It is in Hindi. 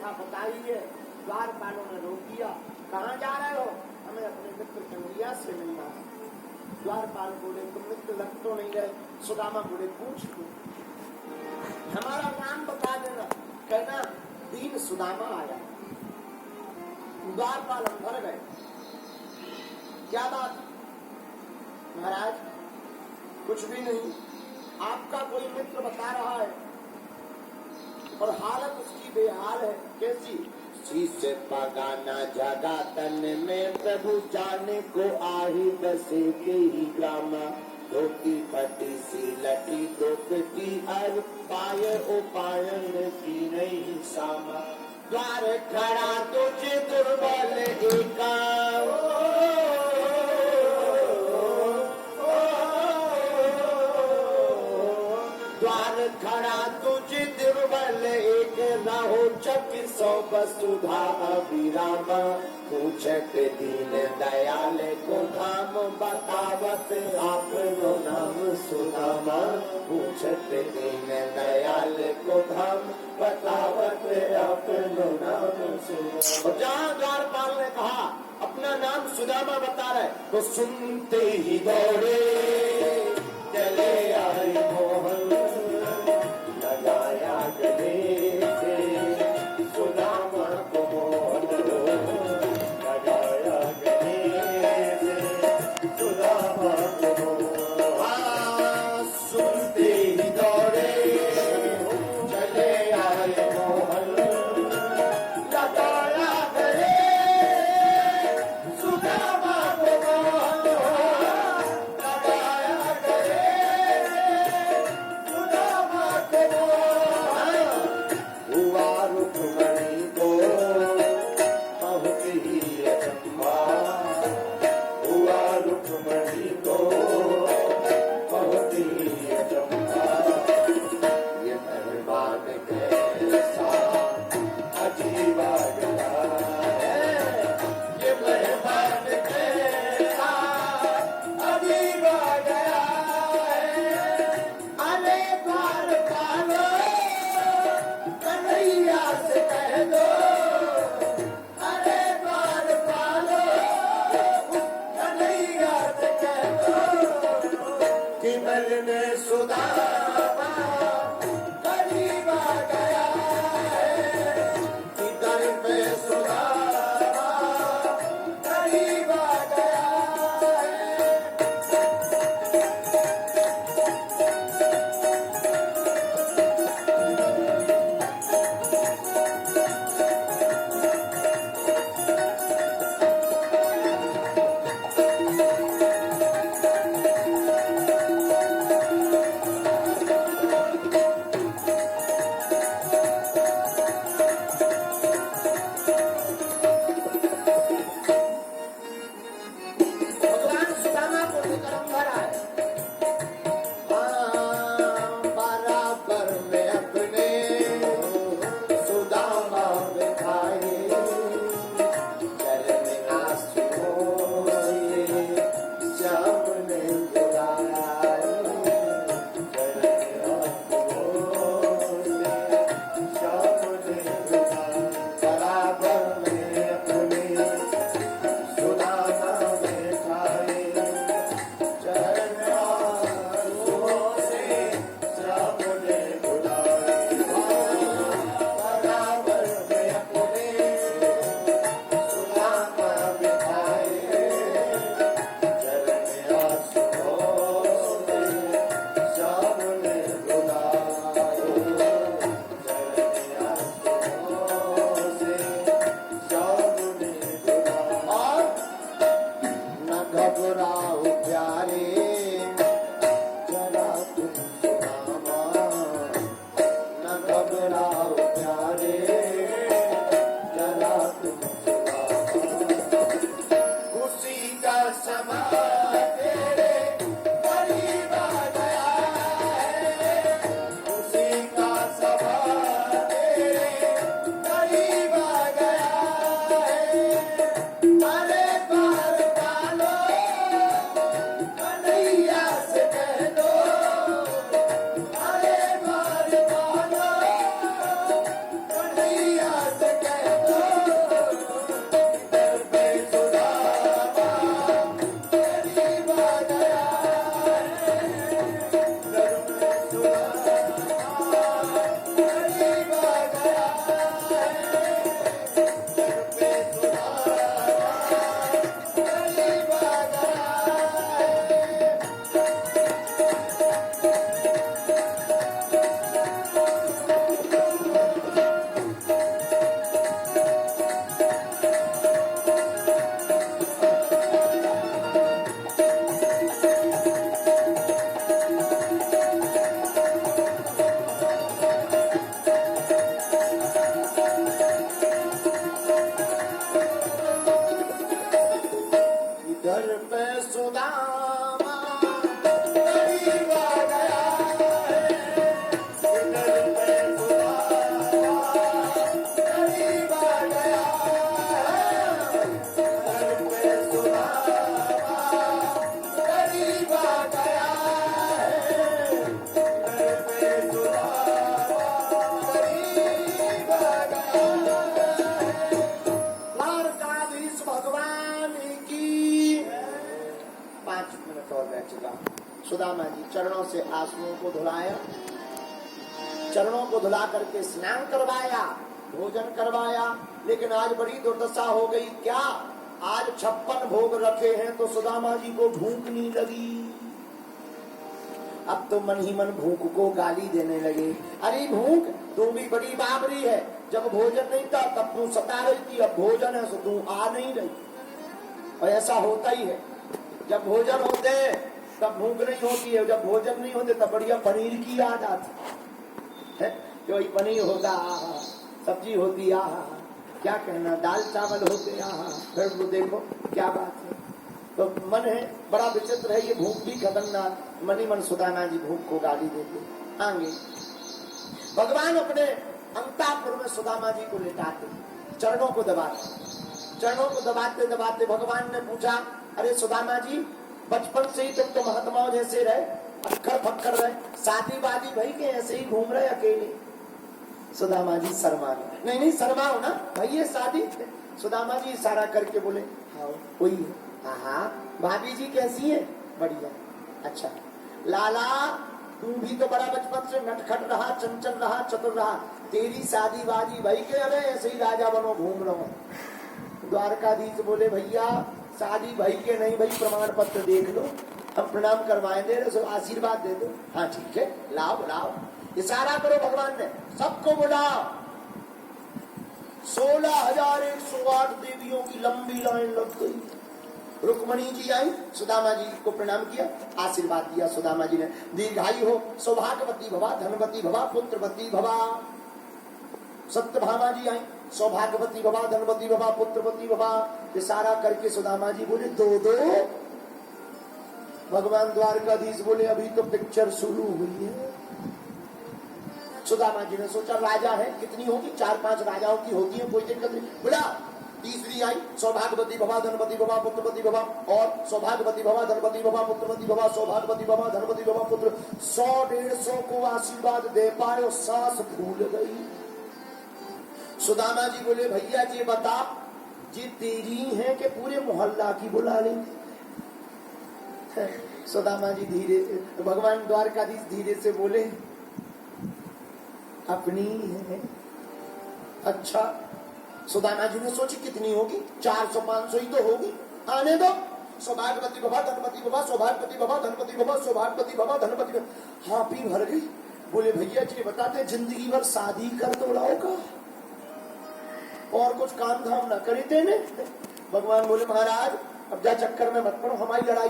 कथा बताइए। द्वारपालों ने रोक दिया, कहाँ जा रहे हो? हमें अपने मित्र कन्हैया से मिलना है। द्वारपाल बोले, तुम मित्र लग तो नहीं गए? सुदामा बोले, पूछ लो, हमारा नाम बता देना। कहना दीन सुदामा आया। द्वारपाल अंदर गए। क्या बात महाराज? कुछ भी नहीं, आपका कोई मित्र बता रहा है और हालत उसकी बेहाल है। कैसी? शीश पगाना जगा तन में प्रभु जाने को आही बसे के ही ग्रामा। धोती फटी सी लटी दोपटी अर पाय ओ पायन की नहीं सामा। द्वार खड़ा तुझे दुर्बल एका, द्वार खड़ा तुझे दुर्बल एक रहो चक सौ वसुधा अभिरामा। पूछत दीन दयाल को धाम बतावत आपनो नाम सुदामा। पूछत दीन दयाल को धाम बतावत आपनो नाम सुदामा। और जहाँ द्वारपाल ने कहा अपना नाम सुदामा बता रहे, तो सुनते ही दौड़े चले आए मोहन। लगाया गले से सुदामा को मोहन, लगाया गले से सुदामा को मोहन। सुनते ही दौड़े चले आए मोहन। लगाया गले सुदामा को मोहन, लगाया गले सुदामा को मोहन। हुआ रुक्मणी को बहुत ही अचंभा, हुआ रुक्मणी को बहुत ही अचंभा। ये मेहमान कैसा अजीब आ गया है, ये मेहमान कैसा अजीब आ गया है। अरे द्वारपालो कन्हैया से कह दो, अरे द्वारपालो कन्हैया से कह दो कि मिलने सुदामा करीब आ गया है, कि दर पे सुदामा करीब आ गया है। जी चरणों से आंसुओं को धुलाया, चरणों को धुला करके स्नान करवाया, भोजन करवाया। लेकिन आज बड़ी दुर्दशा हो गई। क्या? आज 56 भोग रखे हैं तो सुदामा जी को भूख नहीं लगी। अब तो मन ही मन भूख को गाली देने लगे। अरे भूख, तू भी बड़ी बाबरी है। जब भोजन नहीं था तब तू सता रही थी, अब भोजन है तो तू आ नहीं रही। और ऐसा होता ही है, जब भोजन होते हैं तब भूख नहीं होती है, जब भोजन नहीं होते तब बढ़िया पनीर की याद आती है। कोई पनीर होता, सब्जी होती, आहा क्या कहना, दाल चावल होते, आहा फिर वो देखो क्या बात है। तो मन है बड़ा विचित्र है, ये भूख भी खतरनाक। मन ही मन सुदामा जी भूख को गाली देते। आगे भगवान अपने अंतापुर में सुदामा जी को लेटाते, चरणों को दबाते। चरणों को दबाते दबाते भगवान ने पूछा, अरे सुदामा जी बचपन से ही तुम तो महात्माओं जैसे रहे, अक्खर फक्कर रहे, शादी वादी भाई के ऐसे ही घूम रहे अकेले। सुदामा जी शर्मा गए। नहीं नहीं शर्माओ ना भाई, ये शादी। सुदामा जी इशारा करके बोले हाँ वही है। हाँ भाभी जी कैसी है? बढ़िया। अच्छा लाला तू भी तो बड़ा बचपन से नटखट रहा, चंचल रहा, चतुर रहा, तेरी शादी वादी भाई के अरे ऐसे ही राजा बनो घूम रहा हूँ। द्वारकाधीश बोले भैया शादी भाई के नहीं भाई, प्रमाण पत्र देख लो, हम प्रणाम करवाए दे रहे, आशीर्वाद दे दो। हाँ ठीक है, लाओ लाओ। इशारा करो भगवान ने, सबको बुलाओ। 16,108 देवियों की लंबी लाइन लग गई। रुक्मणी जी आई, सुदामा जी को प्रणाम किया, आशीर्वाद दिया। सुदामा जी ने दीर्घायु हो, सौभाग्यवती भवा, धनवती भवा, पुत्रवती भवा। सत्यभामा जी आई, सौभाग्यवती भवा, धनवती भवा, पुत्रवती भवा। इशारा करके सुदामा जी बोले दो दो। भगवान द्वारकाधीश बोले अभी तो पिक्चर शुरू हुई है। सुदामा जी ने सोचा राजा है, कितनी होगी, 4-5 राजाओं की होती है, कोई दिक्कत नहीं। बोला तीसरी आई, सौभाग्यवती भवा, धनवती भवा, पुत्रवती भवा। और सौभाग्यवती भवा, धनवती भवा, पुत्रवती भवा, सौभाग्यवती भवा, धनवती भवा, पुत्र। 100-150 को आशीर्वाद दे पाए और सांस भूल गई। सुदामा जी बोले भैया जी बता, जी तेरी है कि पूरे मोहल्ला की बुला लेंगे? सुदामा जी धीरे, भगवान द्वारकाधीश धीरे से बोले अपनी है। अच्छा सुदामा जी ने सोची कितनी होगी, 400-500 ही तो होगी, आने दो। सौभाग्यवती भवा, धनवती भवा, सौभाग्यवती भवा, धनवती भवा, सौभाग्यवती भवा, धनवती भवा। हाँ पी भर गई। बोले भैया जी बताते जिंदगी भर शादी कर दौड़ाओ का, और कुछ काम धाम न करे देने। भगवान बोले महाराज अब जा चक्कर में मत पड़ो, हमारी लड़ाई